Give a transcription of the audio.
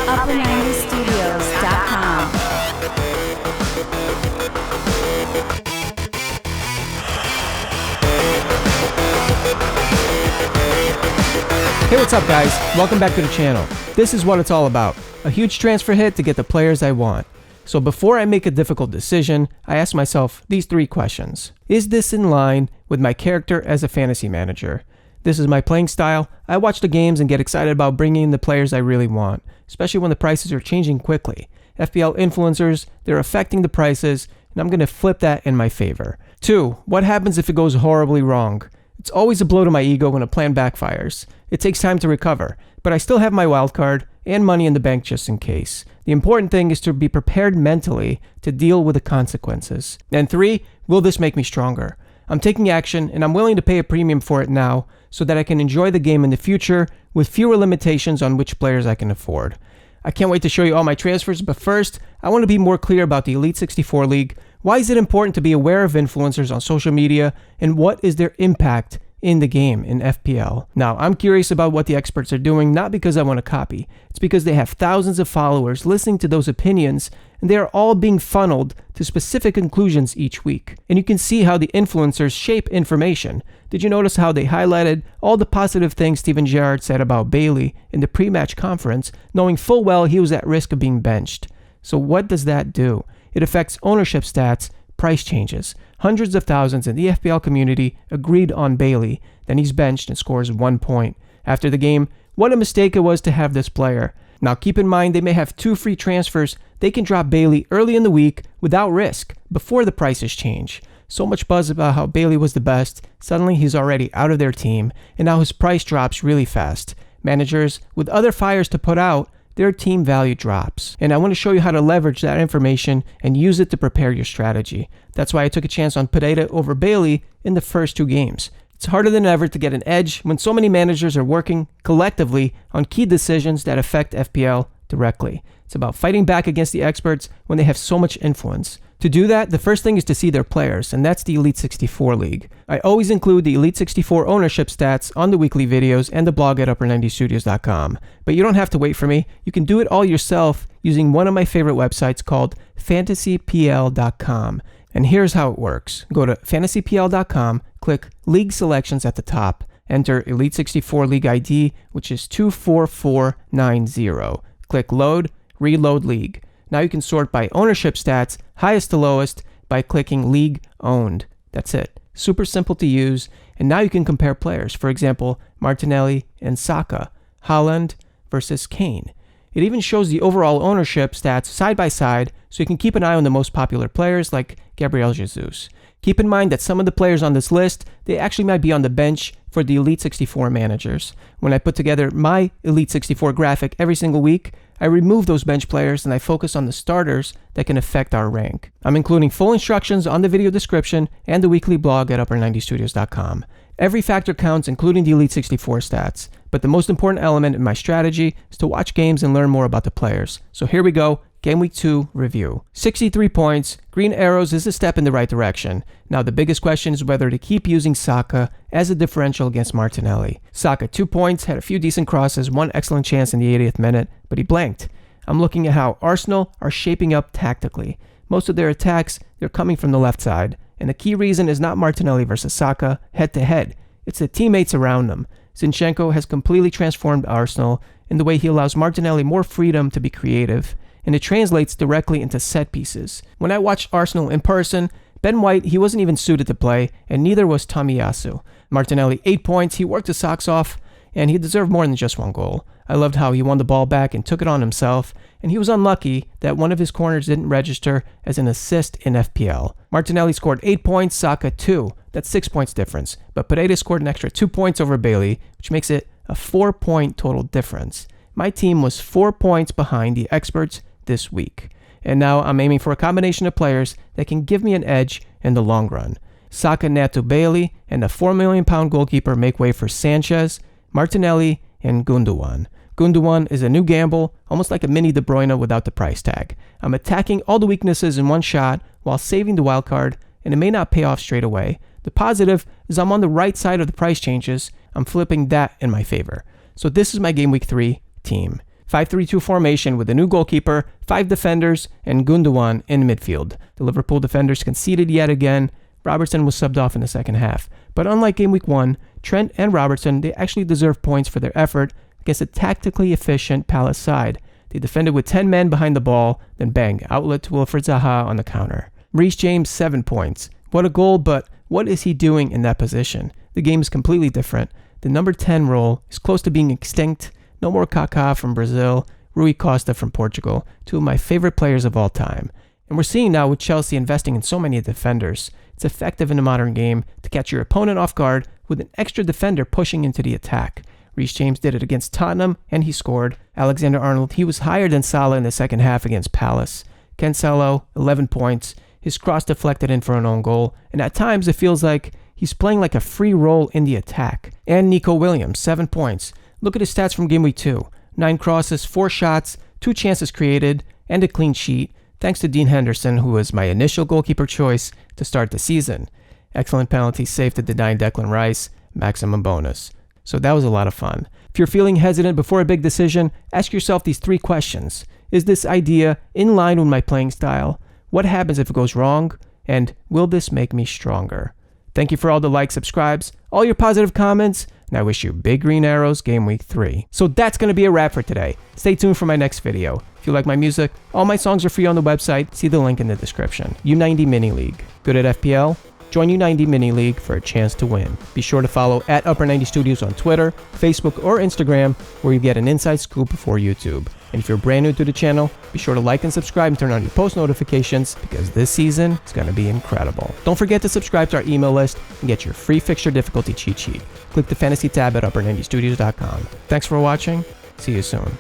Upper90studios.com. Hey, what's up guys? Welcome back to the channel. This is what it's all about. A huge transfer hit to get the players I want. So before I make a difficult decision, I ask myself these 3 questions. Is this in line with my character as a fantasy manager? This is my playing style. I watch the games and get excited about bringing in the players I really want, especially when the prices are changing quickly. FPL influencers, they're affecting the prices, and I'm going to flip that in my favor. 2, what happens if it goes horribly wrong? It's always a blow to my ego when a plan backfires. It takes time to recover, but I still have my wildcard and money in the bank just in case. The important thing is to be prepared mentally to deal with the consequences. And 3, will this make me stronger? I'm taking action and I'm willing to pay a premium for it now so that I can enjoy the game in the future with fewer limitations on which players I can afford. I can't wait to show you all my transfers, but first, I want to be more clear about the Elite 64 League. Why is it important to be aware of influencers on social media, and what is their impact in the game in FPL? Now, I'm curious about what the experts are doing, not because I want to copy. It's because they have thousands of followers listening to those opinions, and they are all being funneled to specific conclusions each week. And you can see how the influencers shape information. Did you notice how they highlighted all the positive things Steven Gerrard said about Bailey in the pre-match conference, knowing full well he was at risk of being benched? So what does that do? It affects ownership stats, price changes. Hundreds of thousands in the FPL community agreed on Bailey, then he's benched and scores 1 point. After the game, what a mistake it was to have this player. Now keep in mind they may have 2 free transfers. They can drop Bailey early in the week without risk, before the prices change. So much buzz about how Bailey was the best, suddenly he's already out of their team, and now his price drops really fast. Managers with other fires to put out, their team value drops. And I want to show you how to leverage that information and use it to prepare your strategy. That's why I took a chance on Pereira over Bailey in the first 2 games. It's harder than ever to get an edge when so many managers are working collectively on key decisions that affect FPL directly. It's about fighting back against the experts when they have so much influence. To do that, the first thing is to see their players, and that's the Elite 64 League. I always include the Elite 64 ownership stats on the weekly videos and the blog at Upper90studios.com. But you don't have to wait for me. You can do it all yourself using one of my favorite websites called FantasyPL.com. And here's how it works. Go to FantasyPL.com, click League Selections at the top, enter Elite 64 League ID, which is 24490. Click Load, Reload League. Now you can sort by ownership stats, highest to lowest, by clicking League Owned. That's it. Super simple to use. And now you can compare players. For example, Martinelli and Saka, Haaland versus Kane. It even shows the overall ownership stats side by side, so you can keep an eye on the most popular players like Gabriel Jesus. Keep in mind that some of the players on this list, they actually might be on the bench for the Elite 64 managers. When I put together my Elite 64 graphic every single week, I remove those bench players and I focus on the starters that can affect our rank. I'm including full instructions on the video description and the weekly blog at Upper90studios.com. Every factor counts, including the Elite 64 stats. But the most important element in my strategy is to watch games and learn more about the players. So here we go. Gameweek 2 review. 63 points, green arrows is a step in the right direction. Now the biggest question is whether to keep using Saka as a differential against Martinelli. Saka 2 points, had a few decent crosses, 1 excellent chance in the 80th minute, but he blanked. I'm looking at how Arsenal are shaping up tactically. Most of their attacks, they're coming from the left side. And the key reason is not Martinelli versus Saka head to head. It's the teammates around them. Zinchenko has completely transformed Arsenal in the way he allows Martinelli more freedom to be creative, and it translates directly into set pieces. When I watched Arsenal in person, Ben White, he wasn't even suited to play, and neither was Tomiyasu. Martinelli 8 points, he worked his socks off, and he deserved more than just 1 goal. I loved how he won the ball back and took it on himself, and he was unlucky that one of his corners didn't register as an assist in FPL. Martinelli scored 8 points, Saka 2. That's 6 points difference. But Pereira scored an extra 2 points over Bailey, which makes it a 4-point total difference. My team was 4 points behind the experts this week. And now I'm aiming for a combination of players that can give me an edge in the long run. Saka, Neto, Bailey, and the £4 million goalkeeper make way for Sanchez, Martinelli, and Gundogan. Gundogan is a new gamble, almost like a mini De Bruyne without the price tag. I'm attacking all the weaknesses in one shot while saving the wild card, and it may not pay off straight away. The positive is I'm on the right side of the price changes. I'm flipping that in my favor. So this is my Game Week 3 team. 5-3-2 formation with a new goalkeeper, 5 defenders, and Gundogan in midfield. The Liverpool defenders conceded yet again. Robertson was subbed off in the second half. But unlike Game Week 1, Trent and Robertson, they actually deserve points for their effort against a tactically efficient Palace side. They defended with 10 men behind the ball, then bang, outlet to Wilfried Zaha on the counter. Reece James, 7 points. What a goal, but what is he doing in that position? The game is completely different. The number 10 role is close to being extinct. No more Kaká from Brazil, Rui Costa from Portugal, 2 of my favorite players of all time. And we're seeing now with Chelsea investing in so many defenders, it's effective in the modern game to catch your opponent off guard with an extra defender pushing into the attack. Reece James did it against Tottenham, and he scored. Alexander-Arnold, he was higher than Salah in the second half against Palace. Cancelo, 11 points. His cross deflected in for an own goal, and at times it feels like he's playing like a free role in the attack. And Nico Williams, 7 points. Look at his stats from Game Week 2. 9 crosses, 4 shots, 2 chances created, and a clean sheet, thanks to Dean Henderson, who was my initial goalkeeper choice to start the season. Excellent penalty save to deny Declan Rice, maximum bonus. So that was a lot of fun. If you're feeling hesitant before a big decision, ask yourself these 3 questions. Is this idea in line with my playing style? What happens if it goes wrong? And will this make me stronger? Thank you for all the likes, subscribes, all your positive comments, and I wish you big green arrows Game Week 3. So that's going to be a wrap for today. Stay tuned for my next video. If you like my music, all my songs are free on the website. See the link in the description. U90 Mini League. Good at FPL? Join U90 Mini League for a chance to win. Be sure to follow at Upper 90 Studios on Twitter, Facebook, or Instagram, where you get an inside scoop before YouTube. And if you're brand new to the channel, be sure to like and subscribe and turn on your post notifications because this season is going to be incredible. Don't forget to subscribe to our email list and get your free fixture difficulty cheat sheet. Click the fantasy tab at upper90studios.com. Thanks for watching. See you soon.